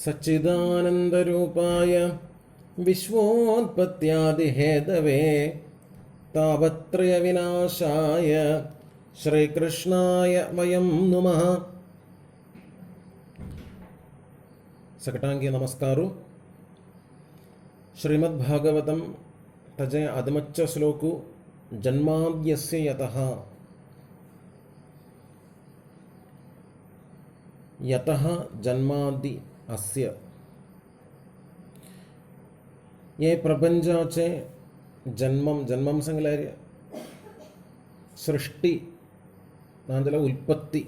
सच्चिदानन्दरूपाय विश्वोत्पत्त्यादिहेतवे तापत्रयविनाशाय श्रीकृष्णाय वयं नुमः. सकटांगी नमस्कारू. श्रीमद्भागवतं तजे अदमच्च श्लोकु जन्माद्यस्य यतः यतः जन्मादि अस्य. ये प्रपंचाचे जन्मम संगलार्य सृष्टि नांदला उत्पत्ति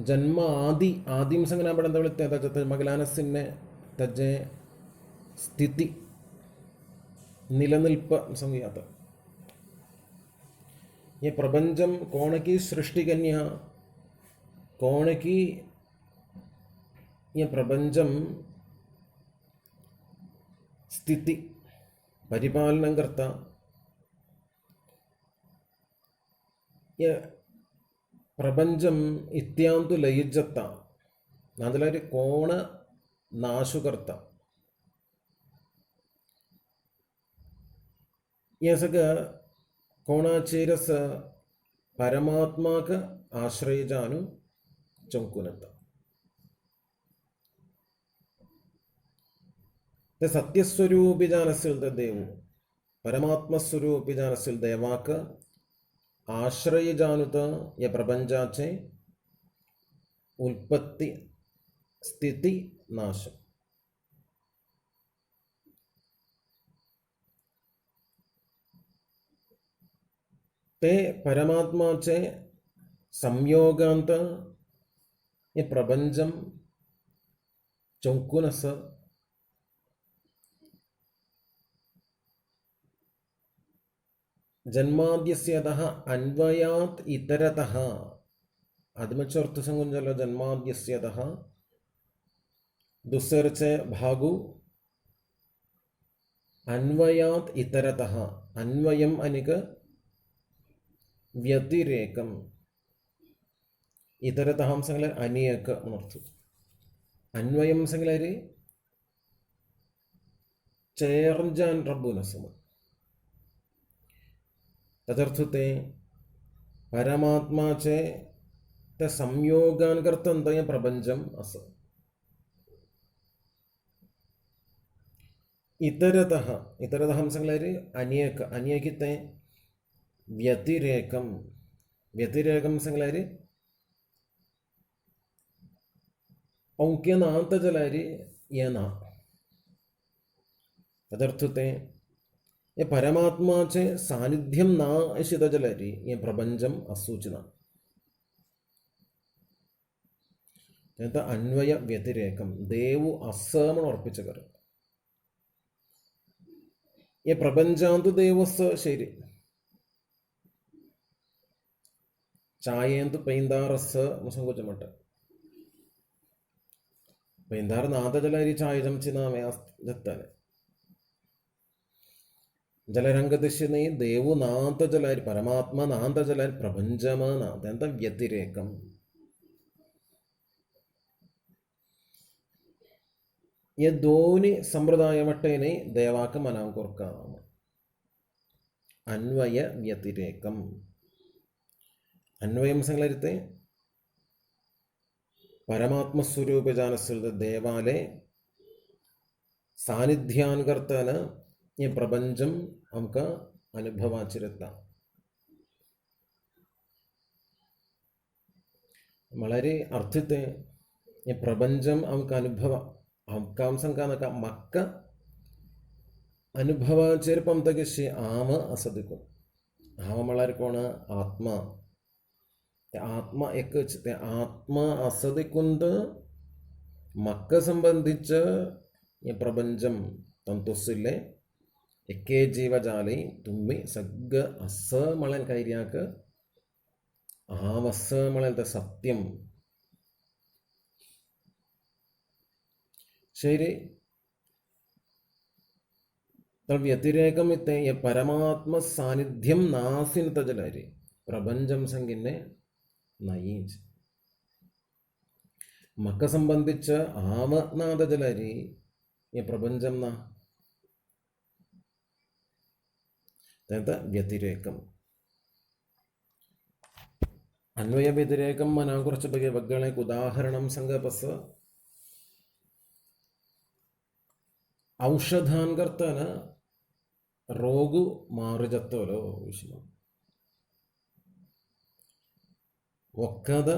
जन्म आदि आदिम संगना पड़ंत विळते तज मगलानसिन्ने तजे स्थिति निलनिल्प संगयात. ये प्रपंचम कोणकी सृष्टिकन्या कोणकी ये प्रपंचम स्थिति परिपालनं करता ये प्रपंचम इत्यांतु लयुज्जता नांदलारी कोण नाशु करता. ये सग कोणाचेरस परमात्माक आश्रय जानु चौकुनत ते सत्यस्वरूपी जानसिल देव परमात्मस्वरूपी जानसिल देवाक आश्रय जानुत या प्रपंचाचे उत्पत्ति स्थिति नाश. ते परमात्माचे संयोगांत ये प्रपंचम चौकुनस जन्माद्यस्यतः अन्वयात् इतरतः अदमचर्थ संगुंजल जन्माद्यस्यतः दुसरचे भागु अन्वयात् इतरतः अन्वयम अनिक व्यतिरेकम इतरतः हम संगल अनेक अर्थ अन्वयम संगलारी चेर्जान रब्बुनसम तदर्थते परमात्माचे ते संयोगान करतंत या प्रपंचम अस. इतरतः इतरतः हम संगलारी अनेक अनेकिते व्यतिरेकम व्यतिरेकम संगलारी औक्य नांत जलारी येना तदर्थते ये परमात्माचे सानिध्यम ना इशित जलारी ये प्रपंचम असूचना अन्वय व्यतिरेकम देवु असमन अर्पिचकर ये प्रपंचांतु देवस शरी चायंतु पैंदारस मुसंगोचमट पैंदार नाथ जलारी चाय चमचिना में जत्ताने जलरंगदर्शने देवु नांत जलारी परमात्मा नांत जलारी प्रपंचमा नांत व्यतिरेकम. ये दोनी संप्रदाय मट्टेने देवाक मनां कोर्काम अन्वय व्यतिरेकम. अन्वयम संगलरिते परमात्म स्वरूप जानसिल देवाले सानिध्यान करतन ये प्रपंचम हमका अनुभवाचिरता വളരെ അർത്ഥത്തെ ഈ പ്രപഞ്ചം നമുക്ക് അനുഭവ ಅಂಕಾಂಸಂಕಾನಕ ಮಕ್ಕ ಅನುಭವ ചേർപ്പം തകശി ആമ അസദിക്കും ആമളാർക്കോണ ആത്മ ആത്മ എക്ക് ആത്മ അസദിക്കുണ്ട് മക്ക സംബന്ധിച്ച് ഈ പ്രപഞ്ചം തന്തുസിലെ എക്കേ ജീവജാലി തുമ്മി സഗ്ഗ അസമളൻ കൈര്യാക്ക് ആവസമളത്തെ സത്യം ശരി. व्यतिरेकम इतने ये परमात्म सानिध्यम नासिन तजलारी प्रपंचम संगिने नहीं मक संबंधित आम नादजलरी ये प्रपंचम ना व्यतिरेकम अन्वय व्यतिरेकम मना कुछ बगे वग्गणे उदाहरण संगपस औषधान कर्तन रोगु मारुजत्तोलो विषय ಒಕ್ಕದ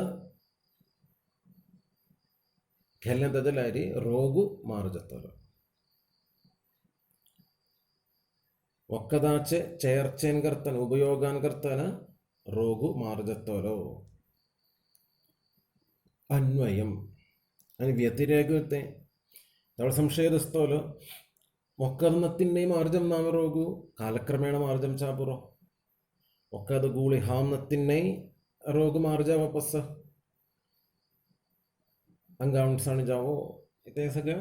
ಕೆಲ್ಲದದಲಾರಿ ರೋಗು ಮಾರುಜತ್ತರು ಒಕ್ಕದಾಚೆ ചേർച്ചേൻ കർത്തന ഉപയോഗാൻ കർത്തന രോഗു മാർജത്തോലോ അന്വയം అని വ്യതിരേകത്തെ തവ സംശയദസ്തോലോ ಒಕ್ಕರ್ನತ್ತಿನ್ನೇ ಮಾರ್ಜಂ ನಾಮ ರೋಗು ಕಾಲಕ್ರಮೇಣ ಮಾರ್ಜಂ ಚಾಪುರೋ ಒಕ್ಕದ ಗೂಳಿ ಹಾಮ್ನತ್ತಿನ್ನೇ रोग मार जाओ वापस अंगाउंड जाओ इतने सगळं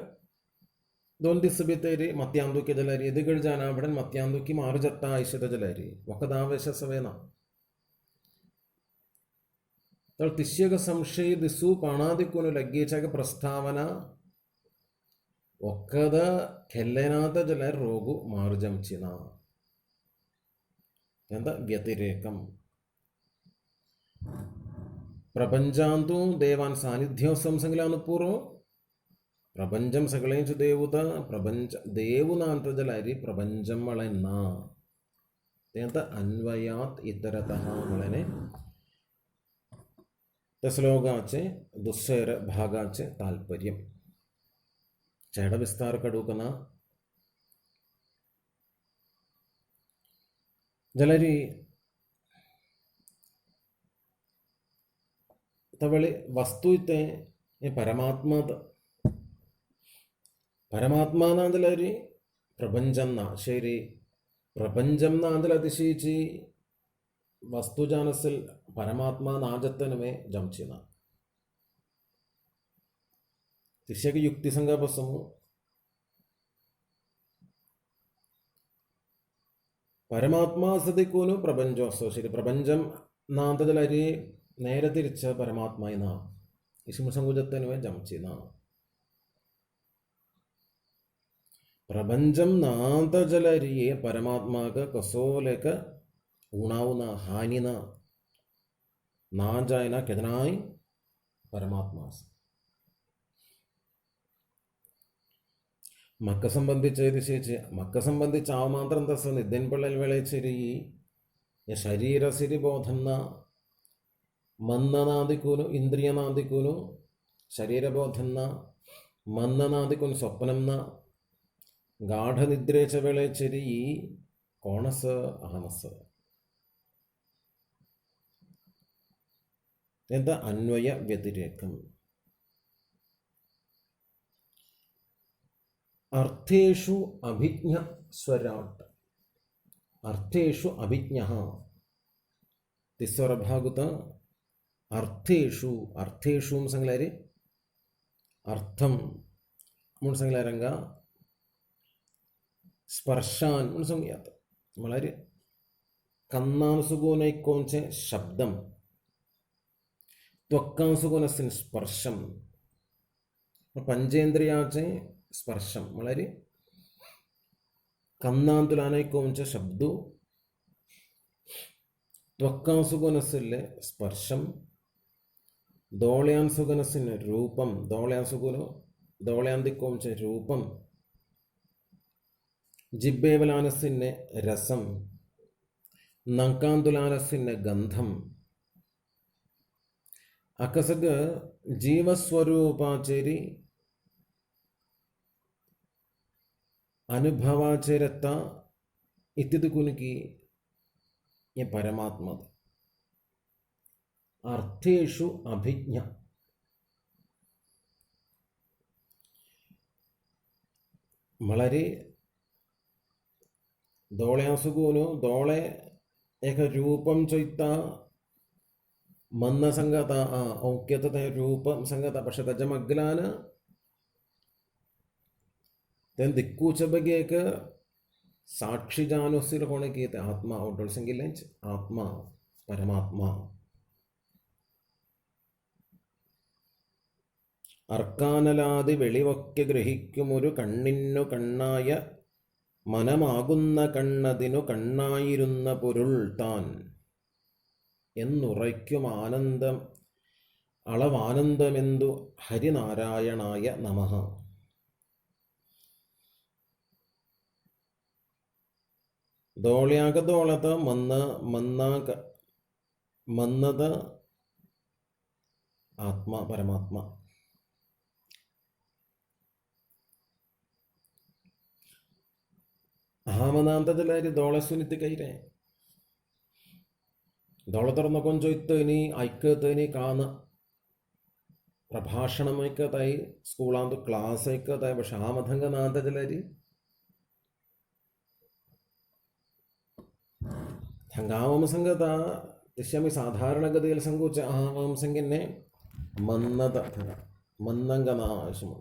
2 दिवस भितर मत्यांदुकी जलारी एदगड जाना पण मत्यांदुकी मार जाता आयुष्यात जलारी वकदावेश सवेना तर तिष्यक संशय दिसू पाणादिकून लग्गेचाक प्रस्तावना ಒಕ್ಕದ ಕೆಲ್ಲೆನಾದ ಜಲ ರೋಗು ಮಾರ್ಜಂಚಿನ ಎಂದ ವ್ಯತಿರೇಕಂ प्रपंचांतु देवान सानिध्योत्सव संगलानु पूर्व प्रपंचम सगळेंच देवता प्रपंच देवुनांत जलारी प्रपंचम मळेन्ना तेंत अन्वयात इतरतः मळेने श्लोकाचे दुस्सैर भागाचे तात्पर्यम चेड विस्तार कड़ुकना जलरी तवळे वस्तु इते ये परमात्मा नांदलरी प्रपंचम ना शरी प्रपंचम नांदल दिशीची वस्तु जानसिल परमात्मा नाजत्तनमे जमचिना तिष्यक युक्ति संगपसमु परमात्मा सदिकोनु प्रपंचोसो शरी प्रपंचम नांदलरी നേരെ തിരിച്ച് പരമാത്മായിന ഇസ്മുസംഗുജത്തിനുവേ ജംചിന പ്രപഞ്ചം നാന്തജലരിയെ പരമാത്മാക്ക് കസോലേക്ക് ഊണാവുന്ന ഹാനിന നാജായന കെതനായി പരമാത്മാസ് മക്ക സംബന്ധിച്ച് മക്ക സംബന്ധിച്ച് ആ മാത്രം തസ നിദ്യൻ പിള്ളൽ വിളയിച്ചിരി ശരീരസിരി ബോധം മന്നനാദിക്കൂനു ഇന്ദ്രിയനാദിക്കൂനു ശരീരബോധന്ന മന്നനാദിക്കൂനു സ്വപ്നംന ഗാഠനിദ്രേച്ച വേളേച്ചരി ഈ കോണസ് അഹമസ് എന്താ അന്വയ വ്യതിരേകം അർത്ഥേഷു അഭിജ്ഞ സ്വരാട്ട് അർത്ഥേഷു അഭിജ്ഞ തിസ്വരഭാഗുത अर्थेषु अर्थेषु संगलारी अर्थम मुन संगलारंगा स्पर्शान मुन संगयात मलारी कन्नांसुगुने कोंचे शब्दम त्वक्कांसुगुनसिन स्पर्शम पंचेंद्रियाचे स्पर्शम मलारी कन्नांतुलाने कोंचे शब्दु त्वक्कांसुगुनसिले स्पर्शम ദോളയാൻസുഗനസിന് രൂപം ദോളയാൻസുഗുനു ദോളയാന്തിക്കോംചെ രൂപം ജിബ്ബേവലാനസിന് രസം നങ്കാന്തുലാനസിന് ഗന്ധം അക്കസഗ് ജീവസ്വരൂപാചേരി അനുഭവാചേരത്ത ഇത്യതുകുനുക്കി ये परमात्मा अर्थेषु अभिज्ञ मलरी दोळ्यांसुगुनु दोळे एक रूपम चैता मन्न संगत औक्यत रूपम संगत പക്ഷെ തജമഗ്ലാന तेन दिक्कूच बगे एक साक्षी जानो सिर होने की आत्मा और संगिलेंच आत्मा परमात्मा അർക്കാനലാതി വെളിവൊക്കെ ഗ്രഹിക്കുമൊരു കണ്ണിനു കണ്ണായ മനമാകുന്ന കണ്ണതിനു കണ്ണായിരുന്ന പൊരുൾ താൻ എന്നുറയ്ക്കും ആനന്ദം അളവാനന്ദമെന്തു ഹരിനാരായണായ നമഃ. ദോള്യാക ദോളത മന്നത് ആത്മ പരമാത്മ. ಅಹಮನಾಂತದಲ್ಲಿ ದೋಳ ಸುನಿತಿ ಕೈರೆ ದೋಳ തുറന്ന കൊഞ്ചൊയ്ത്തേനി ഐക്കത്തേനി കാന്ന് പ്രഭാഷണം ഐക്കത്തായി സ്കൂളാന്ത് ക്ലാസ് ഐക്കത്തായി. പക്ഷെ ആമധങ്ക നാന്തജലരി ഹംഗാമസംഗത തിശ്യാമി സാധാരണഗതിയിൽ സംഘിച്ച ആമസംഗന്നെ മന്നത മന്നംഗനാശമു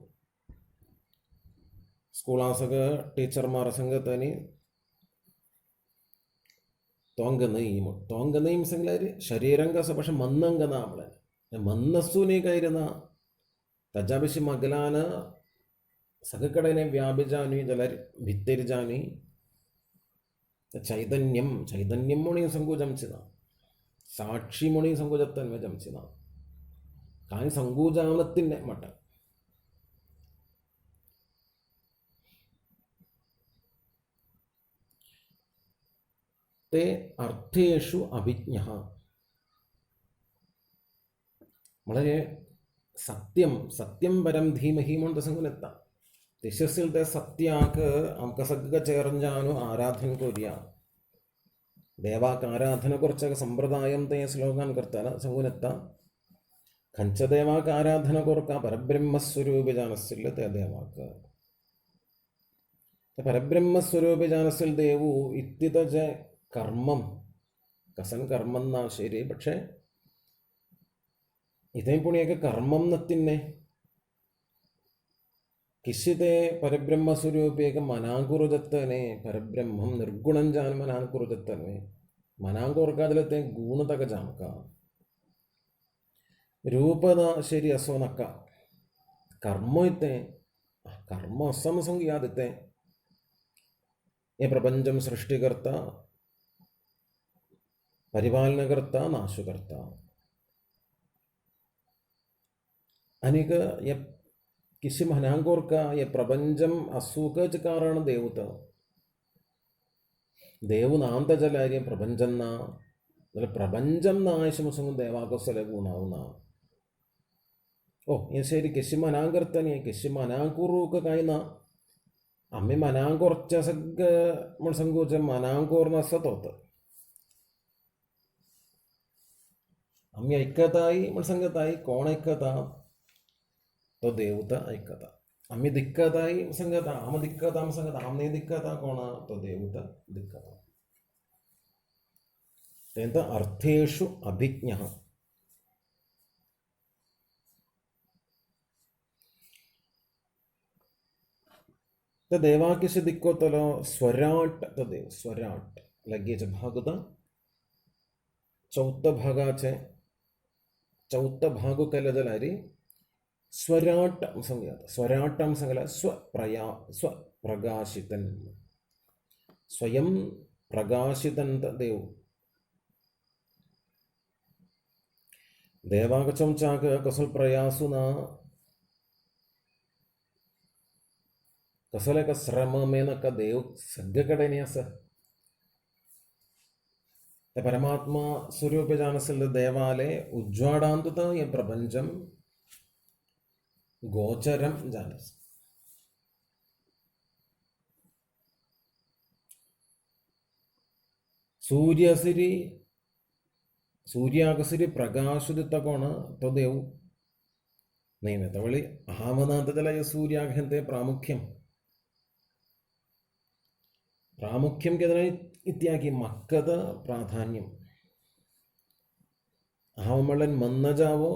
സ്കൂളാസക ടീച്ചർമാರ ಸಂಗತನಿ തോങ്കനെയും സംഗലാര് ശരീരംഗസ പക്ഷെ മന്നംഗന അവളെ മന്നസ്സുനെ കയറുന്ന തജാപിശി മകലാന സകക്കടനെ വ്യാപിജാനി ജലരി ഭിത്തരിജാനി ചൈതന്യം മുണി സംകൂജംസിന സാക്ഷി മുണി സംകൂജത്തന്മ ജംസിന കാനി സംകൂജാനത്തിൻ്റെ മട്ട അർത്ഥേഷു അഭിജ്ഞ. വളരെ സത്യം പരം ധീമഹീമുണ്ട് സംഗുനെത്താം തിശസ്സിലത്തെ സത്യാക്ക് നമുക്ക് സഗ്ഗ ചേർഞ്ചാനു ആരാധന കൊരിയ ദേവാക്ക് ആരാധന കുറച്ചൊക്കെ സമ്പ്രദായം തേ ശ്ലോകാൻ കർത്താന സംഗുനെത്താം ഖഞ്ചദേവാക്ക് ആരാധന കൊറക്ക പരബ്രഹ്മസ്വരൂപജാനസ്സിൽ തേ ദേവാക്ക് പരബ്രഹ്മസ്വരൂപജാനസ്സിൽ ദേവു ഇത്യത കർമ്മം കസൻ കർമ്മം എന്നാ ശരി. പക്ഷെ ഇതേ പുണിയൊക്കെ കർമ്മം നത്തിന്നെ കിശിതേ പരബ്രഹ്മസ്വരൂപിയൊക്കെ മനാകുറുജത്തനെ പരബ്രഹ്മം നിർഗുണം ജാൻ മനാകുറുജത്തനെ മനാകുറക്കാതിലത്തെ ഗുണതക ജാനക്ക രൂപത ശരി അസോനക്ക കർമ്മത്തെ കർമ്മ അസമസംഖ്യാദിത്തെ ഈ പ്രപഞ്ചം സൃഷ്ടികർത്ത പരിപാലനകർത്ത നാശകർത്ത अनेक ये किसी महनांगोर का ये प्रपंचम असुखच कारण देवता देव नांत जलार्य प्रपंचम ना मतलब प्रपंचम ना आयशमसंग देवाकोसले गुणावना ओ ये शरी किसी मनांगर्तनी किसी मनांकुरु का कायना अम्मे मनांकोरच्च सग मन संगोच मनांकोर नसतोत अम्मे ऐक्यताई मन संगताई कोण ऐक्यता तो देवता ऐकता आम्ही दिक्कताही संगत आम दिक्कत आम संगत आमने दिक्कत कोणा तो देवता दिक्कत त्यांचा अर्थेषु अभिज्ञ. तर देवा किसी दिक्कोतलो स्वराट तो देव स्वराट लगेच भागुत चौथ भागाचे चौथ भागु केलं जलारी സ്വരാട്ടം സംഖ്യാത സ്വരാട്ടം സംഖ്യ സ്വപ്രകാശിതൻ സ്വയം പ്രകാശിതൻ ദേവ് देवागचम चाक कसल प्रयासुना कसले का श्रम में का देव सग्ग कड़े नहीं अस परमात्मा स्वरूप जानसिल देवालय उज्ज्वाडांत ये प्रपंचम गोचरम जानस सूर्यसिरी सूर्यागसिरी प्रकाशित कोण तो देव नहीं ना तवली अहमनांतला सूर्याघंते प्रामुख्यम प्रामुख्यम के इत्यादि मक्कद प्राधान्यम अहमलन मन्न जावो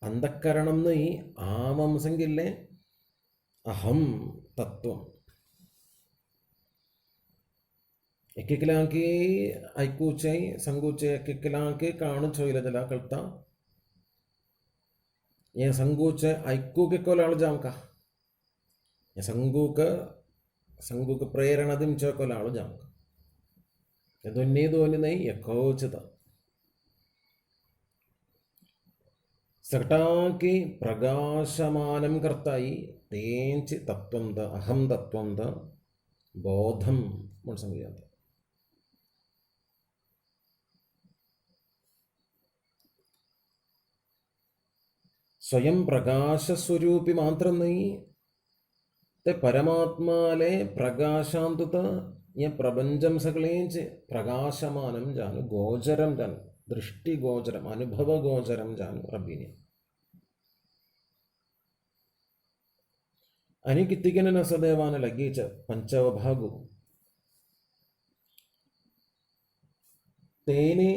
अंधकरणम नहीं आमम संगिल्ले अहम तत्व एकिकलांकी ऐकूचे संगूचे एकिकलांकी काणु चोइलदला कळता ये संगूच ऐकूक कोलाळ जाम का ये संगूक प्रेरणा दिमच्या कोलाळ जाम का ये दोन्ही नाही यकोचता सटाकी प्रकाशमानं कर्ताई तेंची तत्वंत अहम तत्वंत बोधम म्हणून सांगूया. स्वयं प्रकाशस्वरूपी मात्र नाही ते परमात्माले प्रकाशांतुत या प्रपंचम सगळेंचे प्रकाशमानं जानु गोचरम जानु दृष्टी गोचरम अनुभव गोचरम जानु रब्बीने आणि कितीकने नसदेवाने लगीच पंचवभागु तेने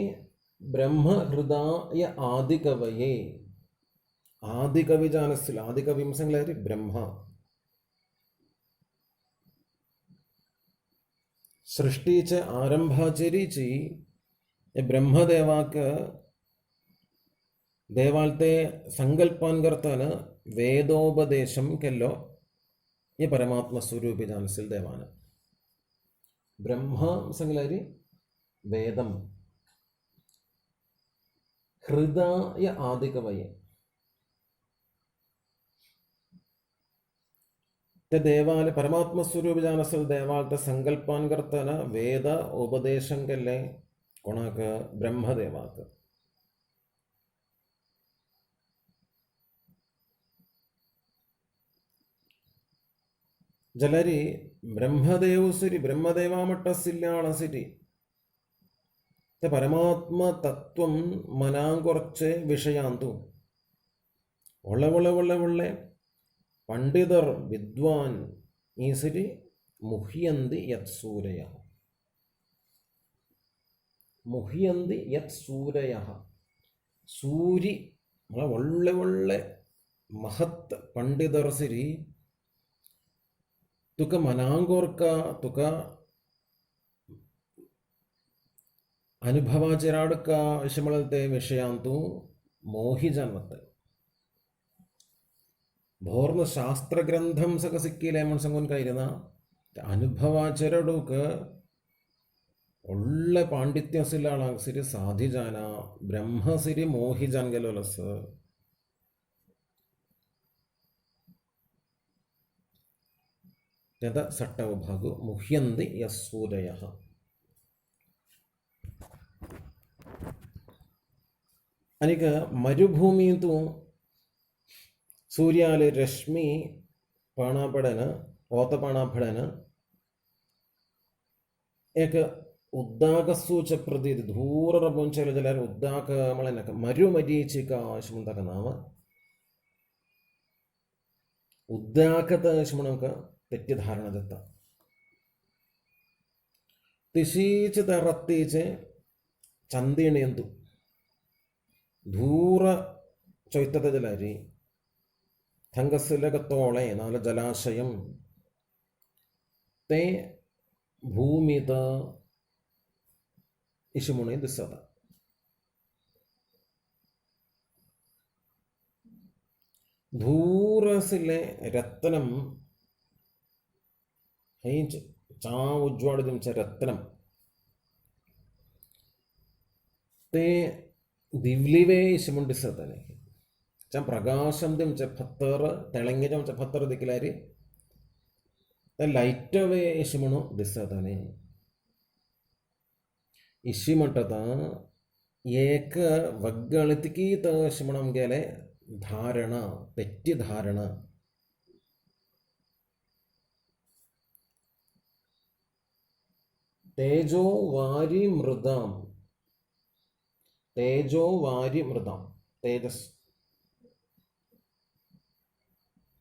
ब्रह्म हृदय आदिकवये आदिकवि जानस्थिल आदिकवि सांगले ब्रह्म सृष्टीचे आरंभाचेरीची ब्रह्मदेवाक देवालते संकल्पान करताना वेदोपदेशम केलो ये परमात्मा स्वरूपी जानस्थिल देवान ब्रह्म सांगले वेदम हृदय आदिकवये ते देवाले परमात्मा स्वरूप जानसल देवालते संकल्पान करताना वेद उपदेशं केले कोणाक ब्रह्मदेवाक जलरी ब्रह्मदेव सिरी ब्रह्मदेवा मट्टसिल्लाण सिरी ते परमात्मा तत्वं मनांकुरचे विषयांतु ಒಳ್ಳೆ पंडितर विद्वान ईसरी मुह्यन्ति यत् सूरयः मुह्यन्ति यत् सूरयः सूरी ಒಳ್ಳೆ महत् पंडितर सिरी तुका मनांगोर्क तुका अनुभवाचेराडक विषमळते विषयांतु मोहि जन्मते भोर्न शास्त्र ग्रंथम सक सिक्किले म्हणून सांगून कायना अनुभवाचेरडूक ಒಳ್ಳೆ ಪಾಂಡಿತ್ಯ ಸಿಲ್ಲಾಳ ಸಿರಿ ಸಾಧಿ ಜಾನ ಬ್ರಹ್ಮ ಸಿರಿ ಮೋಹಿ ಜಾನ್ಗೆಲೋಲಸ್ ಯದ ಸಟ್ಟವ ಭಾಗು ಮುಹ್ಯಂದಿ ಯಸ್ಸೂರಯಃ ಅನಿಕ ಮರುಭೂಮಿಯಂತೂ सूर्याले रश्मि पाणापड़न ओतपाणापड़न एक उद्दाक सूच प्रति दूर रबोंचल जलर उद्दाक मळनक मरुमरीचिका शमुंतक नाम उद्दाकत शमुनक तेत्यधारण दत्त तिशीच तरत्तीचे चंदिणेंतु दूर चैतत जलरी थंगसिलकतोळे नाल जलाशयं ते भूमित इशमुणे दिसत दूरसिले रत्नं हेंच चा उज्वाडदिंच रत्नं ते दिवलिवे इशमुण दिसत च प्रकाशम दिमचे पत्तर तेलंगे जमचे पत्तर दिखलारी ते लाइट वे इशी म्हणून दिसताने इशी म्हणतात एक वग्गळितकी तशी म्हणून गेले धारणा तेtti धारणा तेजो वारी मृदाम तेजस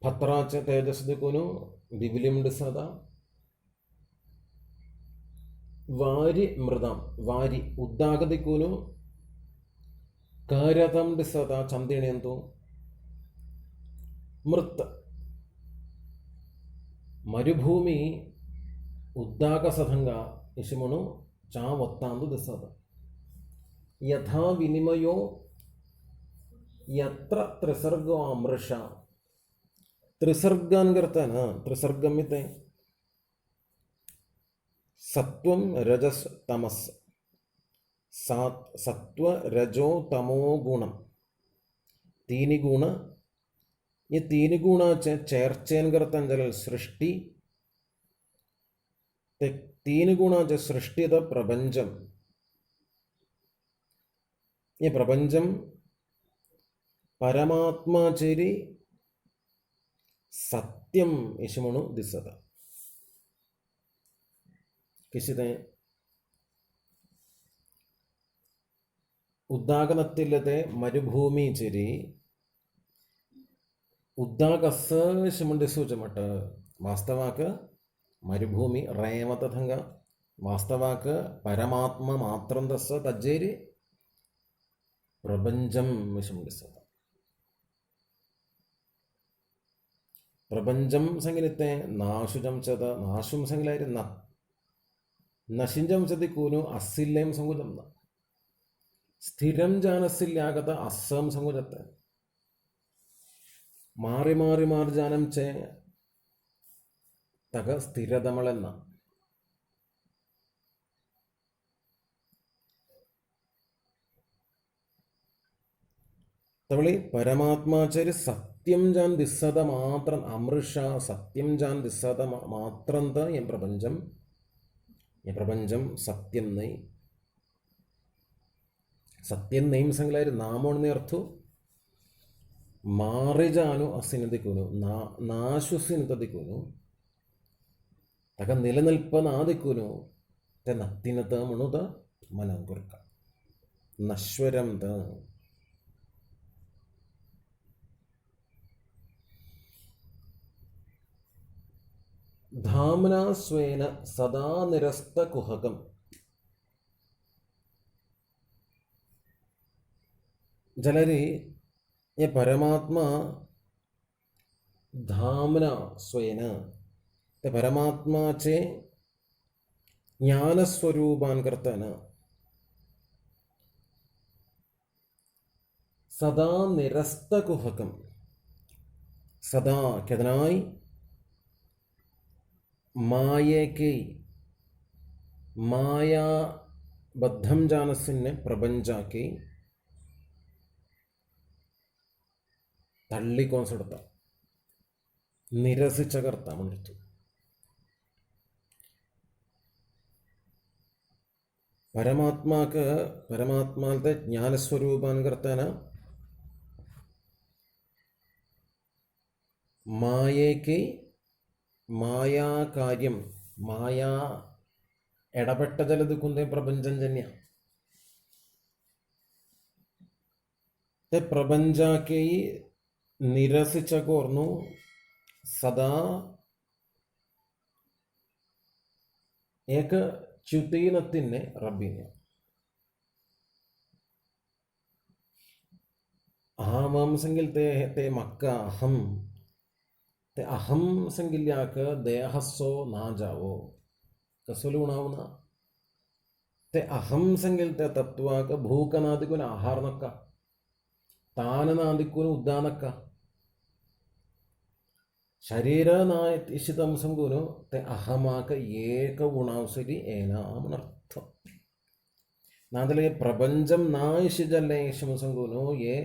पत्राचे तेजस दिखून दिवलिम दिसता वारी मृदम वारी उद्दाक दिखून कारतम दिसता चंदिणेंतु मृत मरुभूमि उद्दाक सधंगा इशी म्हणून चा वत्तांतु दिसता यथा विनिमयो यत्र त्रिसर्गो अमृष त्रिसर्गान करता ना त्रिसर्गम में सत्वम रजस तमस सत्व रजो तमो गुणम तीन गुण ये तीन गुण चेर्चेन करता जल सृष्टि ते तीन गुण सृष्टि प्रपंचम ये प्रपंचम परमात्माचेरी सत्यम यशमणु दिसत किसी ഉദ്ദാകനത്തിലത്തെ മരുഭൂമി ചെരി ഉദ്ദാകസ്സമുണ്ട് സൂചമട്ട് വാസ്തവാക്ക് മരുഭൂമി റേമതഥങ്ക വാസ്തവാക്ക് പരമാത്മ മാത്രം തസ്സ തജ്ജേരി പ്രപഞ്ചം വിഷമുണ്ട് സത പ്രപഞ്ചം സംഗീതത്തെ നാശുജം ചത നാശും സംഗീലായിരുന്ന നശിഞ്ചം ചതി കൂനു അസില്ലയും സംഗുജം സ്ഥിരം ജാനസില്ലാകത അസം സംഗുജത്തെ മാറി മാറി മാറി ജാനം ചേ തക സ്ഥിരതമളെന്ന തവളി പരമാത്മാചാര്യ സത്യം ജാൻ ദിസ്സത മാത്രം അമൃഷ സത്യം ജാൻ ദിസ്സത മാത്രം എൻ പ്രപഞ്ചം സത്യം നൈ സത്യം നെയ്യും സംഗലായിരുന്നു നാമോണെന്ന് അർത്ഥു മാറിജാനു അസിനദിക്കുന്നു നാശുസിനദിക്കുന്നു തക നിലനിൽപ്പനാദിക്കുന്നു നത്തിനത മണുത മലങ്കുർക്ക നശ്വരം ത ധാംനാ സ്വേന സദാ നിരസ്ത കുഹകം ജലരി ये परमात्मा धामना स्वेन ते परमात्माचे ज्ञानस्वरूपान करताना सदा निरस्त कुहकम सदा केदनाई माये के माया बद्धम जानसिन्ने प्रपंचा के തള്ളിക്കോൺസെടുത്ത നിരസിച്ച കർത്താമണിച്ചു പരമാത്മാത്തെ ജ്ഞാനസ്വരൂപാൻ കർത്താന മായേക്ക് മായാകാര്യം മായാ ഇടപെട്ട ജലതുക്കുന്നേ പ്രപഞ്ചം ജന്യ പ്രപഞ്ചാക്കെ നിരസിച്ച കോർന്നു സദാ ഏക ച്യുതീനത്തിനെ റബ്ബിനെ അഹം സംഗിൽ തേ മക്ക അഹം ते अहम संगिल्याक देहस्सो ना जावो कसोली उणावना ते अहम संगिलते तत्वाक भूकनादिकुन आहार नक्का ताननादिकुन उद्दानक्क शरीर नायिशितम संगुनु ते अहमाक एक उणावसरी एनामनर्थम नादले प्रपंचम नायिशिजल्लेशम संगुनु ये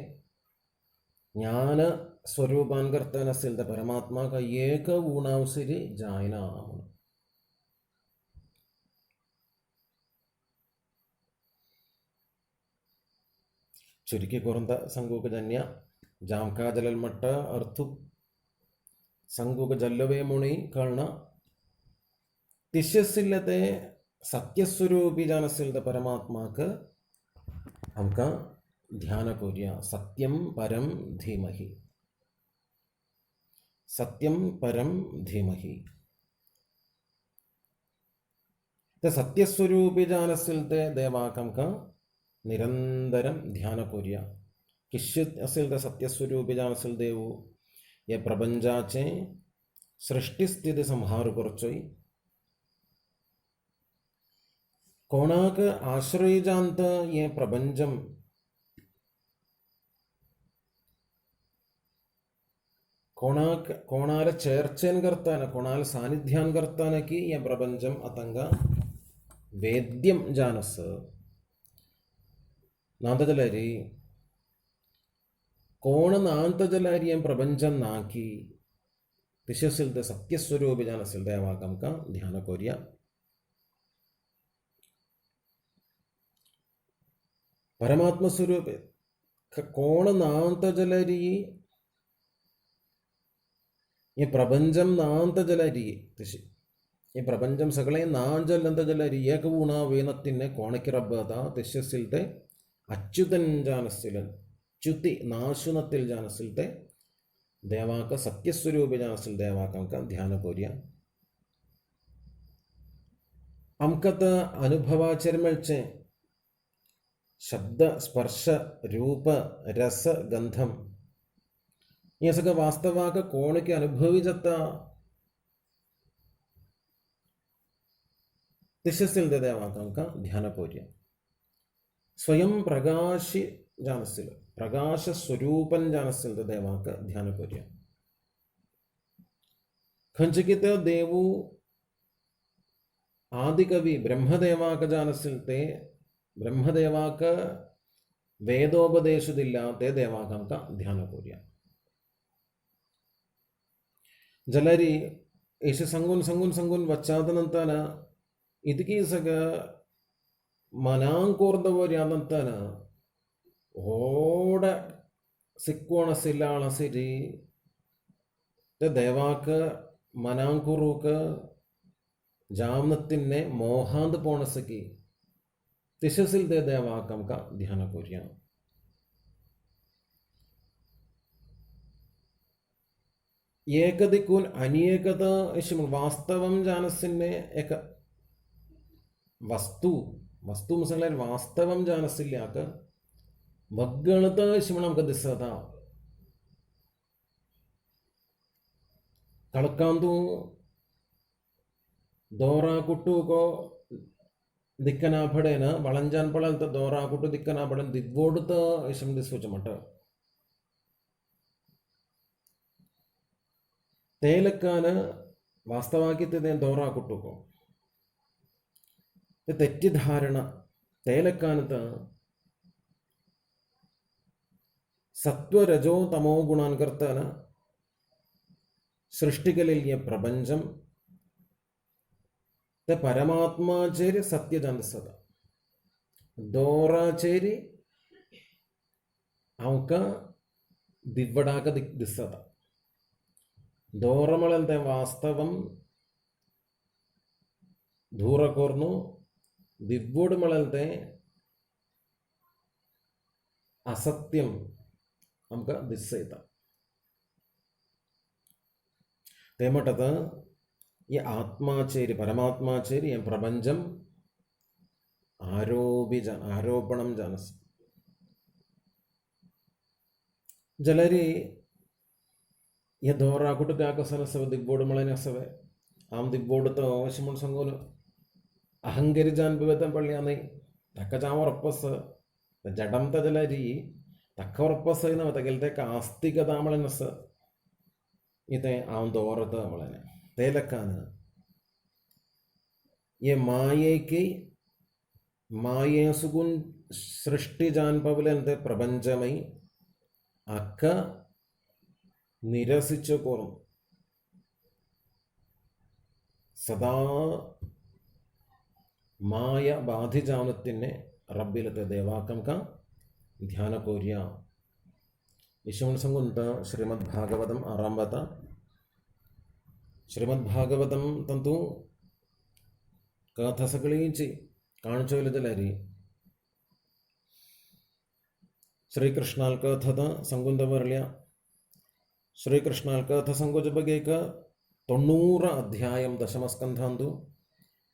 ज्ञान स्वरूपान करता नसिल परमात्मा का एक ऊणावसरी जायना ചുരുക്കി കുറന്ത സംഗൂക ജന്യ ജാംകാ ജലൽമട്ട അർത്ഥു സംഗൂക ജല്ലവേ മുണി കൾണ തിഷ്യസില്ലത്തെ സത്യസ്വരൂപി ജാനസിലത്തെ പരമാത്മാക്ക് നമുക്ക് ധ്യാന കോര്യ സത്യം പരം ധീമഹി സത്യം പരം ധീമഹി സത്യസ്വരൂപി ജാനസിലത്തെ ദേവാകംക निरंतरम ध्यान कोरिया किश्चित असिल सत्यस्वरूपी जानसिल देवो ये प्रपंचाचे सृष्टि स्थिति संहार करचोई कोणाक आश्रय जानत ये प्रपंचम कोणाला चर्चेन करताना, कोणाला सानिध्यान करताना की या प्रपंचम अतंगा वेद्यम जानस नांतजलारी कोण नांतजलारी या प्रपंचम नाकी तिशसिलते सत्यस्वरूप जानसिल देवाकम का ध्यान कोरिया परमात्मा स्वरूप कोण नांतजलारी ये प्रपंचम नांतजलारी तिशि ഈ പ്രപഞ്ചം സകളെ നാഞ്ചല്ലന്തജലരി ഏകവൂണ വേനത്തിനെ കോണക്കിറബത തിശസിലത്തെ അച്യുതൻ ജാനസിലൻ च्युति नाशुनത്തിൽ ജാനസിലത്തെ ദേവാക്ക സത്യസ്വരൂപ ജാനസിൽ ദേവാക്ക ധ്യാന കോരിയ അംകത അനുഭവാചരമൽച്ചെ शब्द स्पर्श रूप रस गंधम ये सगळं वास्तवाक कोण के अनुभवी जाता तिशसिल देवाकांका ध्यान कोर्य स्वयं प्रकाशि जानसिल प्रकाश स्वरूपन जानसिल देवाक ध्यान कोर्य खंचकित देवु आदिकवि ब्रह्मदेवाक जानसिल ते ब्रह्मदेवाक वेदोपदेशदिल्लाते देवाकांक ध्यान कोर्य जलरी ऐश संगुन संगुन संगुन वच्चादनंतर ಇದಕ್ಕೆ ಸಗ ಮನಾಂಕೋರ್ದವರ್ಯಾದಂತನ ಓಡ ಸಿಕ್ಕೋಣಸಿಲ್ಲಾಳ ಸಿರಿ ದೇವಾಕ മനാങ്കുറൂക്ക് ജാമനത്തിനെ മോഹാന്ത് പോണസക്കി തിശസിൽ ദേവാക്കം का ध्यान कोरिया ഏകദിക്കുൻ അനിയേകത വാസ്തവം ജാനസിനെ एक वस्तु वस्तु मसला वास्तवम जानसिल्याक वग्गणत शिमणम दिसता कळकांदू दोरा कुट्टू को दिक्कना पड़ेना वळंजान पळलत दोरा कुट्टू दिक्कना पड़न दिव्वोडत शिम दिसुचमट तेलकान वास्तवाकिते दोरा कुट्टू को തെറ്റിദ്ധാരണ തേലക്കാനത്ത് സത്വരജോ തമോ ഗുണാൻകർത്താന സൃഷ്ടികളിൽ ഈ പ്രപഞ്ചം പരമാത്മാചേരി സത്യജാന്തസത ദോറാചേരി അവക്ക ദിവടാക ദിസ്സത ദോറമളത്തെ വാസ്തവം ധൂറಕೋರ್ನು ದಿವ್ವೋಡು ಮಳಲ್ತೆ असत्यम आमकां दिसता येता ते म्हणटात हे आत्माचेर परमात्माचेर हें प्रपंचम आरोपणम जानस जलरी हे दोराकुट काकसनसव दिव्वोड मळने असवे आम दिव्वोड तो अवश्य म्हण सांगून अहंगरिजान बिवेतन पडल्याने ताका जावं रप्पस जडम तजलारी ताका रप्पस ना तगेले ते आस्तिकता म्हळेन आस इथे हांव दवरता म्हळें ते लेखान हे मायेकी माये सुगून सृष्टी जान पावले ते प्रपंचमय अक्क निरसिच्च कोरून सदा माय बाधिजानतिने रब्बिलते देवाकम का ध्यान कोरिया विषम संगुंत श्रीमद्भागवतम आरंभता श्रीमद्भागवतम तंतु कथा सगळीची काणचोलदलारी श्रीकृष्णाल कथದ ಸಂಗುಂದ ಬರಲಿಯ ಶ್ರೀಕೃಷ್ಣಾಲ್ ಕಥ ಸಂಗೋಜ ಬಗೆಕ 90 ಅಧ್ಯಾಯಂ ದಶಮಸ್ಕಂಧಾಂದು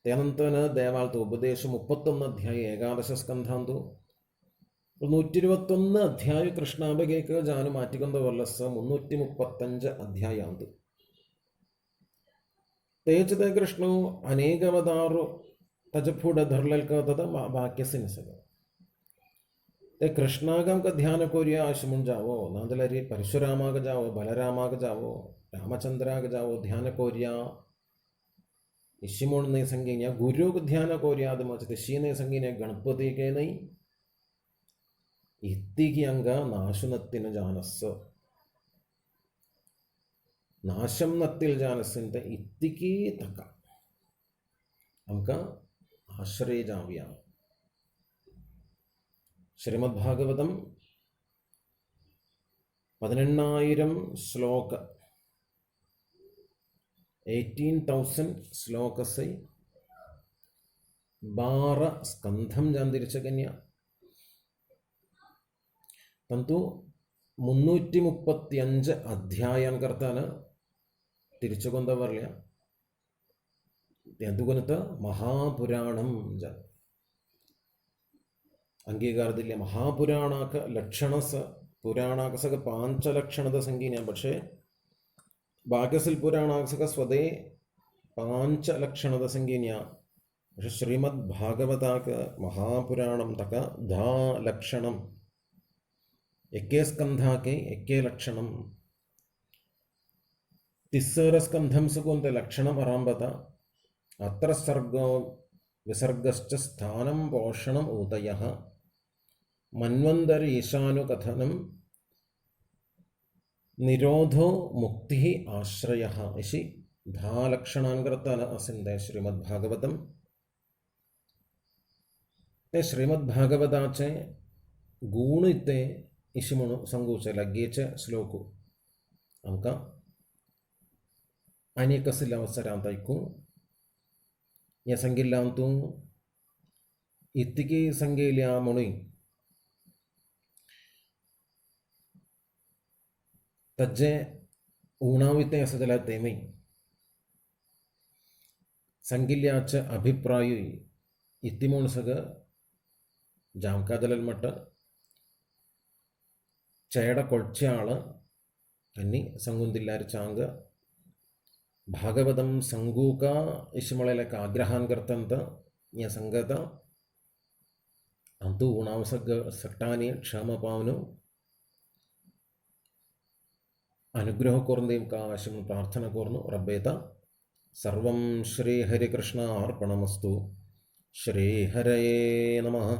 त्यानंतर देवालतो उपदेश 31 अध्याय 11 स्कंधांतु 121 अध्याय कृष्णाबगेक जानु माटिकोंद वर्लस 335 अध्यायांतु तेचते कृष्णो अनेक अवतारो तजफुड धरलेल कथद वाक्यसिनसग ते कृष्णागम का ध्यान कोरिया आशमुन जावो नांदलरी परशुरामा का जावो बलरामा का जावो रामचंद्रा का जावो ध्यान कोरिया इशिमुन ने संगीन्या गुरु का ध्यान कोरिया आदमचते शीने संगीन्या गणपति के नहीं इत्तिकी अंग नाशुनत्तिन जानस्स നാശം നത്തിൽ ജാനസിൻ്റെ ഇത്തിക്ക് തക്ക നമുക്ക് ആശ്രയജാവ്യാണ്. ശ്രീമദ് ഭാഗവതം 18,000 ശ്ലോക 18,000 श्लोक से 12 स्कंधम जान तिरिച്ച कन्या तंतु 335 അധ്യായം കർത്താന് തിരിച്ചുകൊണ്ട പറയ എന്തുകൊണ്ടത്തെ മഹാപുരാണം ജ ಅಂಗೀಕಾರದಿಲ್ಲ. ಮಹಾಪುರಾಣಕ ಲಕ್ಷಣಸ ಪುರಾಣಾಕಸಕ 5 ಲಕ್ಷಣದ ಸಂಗೀನ പക്ഷേ ಭಾಗ್ಯಸಿಲ್ ಪುರಾಣಾಕಸಕ ಸ್ವದೇ 5 ಲಕ್ಷಣದ ಸಂಗೀನ പക്ഷെ ശ്രീമദ് ഭാഗവതാക മഹാപുരാണം തക 10 ലക്ഷണം एके स्कंधाके एके लक्षणम तिस्सर स्कंधम सुकुंत लक्षणम आरंभता अत्र सर्गो विसर्गश्च स्थानं पोषणम ऊतयः मन्वंतर ईशानुकथनम निरोधो मुक्ति आश्रयः इसी 10 लक्षणान करताना असिंदे श्रीमद् भागवतम. ते श्रीमद् भागवताचे गुण इते इशी म्हणून संगूचे लगेचे श्लोक आमकां आनी कसल्या अवसरांत ऐकूं. हे सांगिल्ल्यान तूं इतकी सांगिल्ल्या म्हणून ताजें उणावितें आसा जाल्यार तेमय सांगिल्ल्याचे अभिप्रायूय इति म्हूण सगळं जावंका जाल्यार म्हणटा ചേട കൊൾച്ച ആള് അന്നി സംഗുന്തില്ലാരി ചാങ്ക ഭാഗവതം ಸಂಗೂಕ ಇಶಮಳೆಲಕ ಆಗ್ರಹಾನ್ ಕರ್ತಂತ ಯ ಸಂಗತ ಅಂತೂ ಉಣಾವ ಸಟ್ಟಾನಿ ಕ್ಷಮ ಪಾವನು അനുഗ്രഹ കോർന്നേം കാശം പ്രാർത്ഥന കോർന്നു റബ്ബേത സർവം ശ്രീ ഹരികൃഷ്ണ അർപ്പണമസ്തു. ശ്രീ ഹരയേ നമഃ.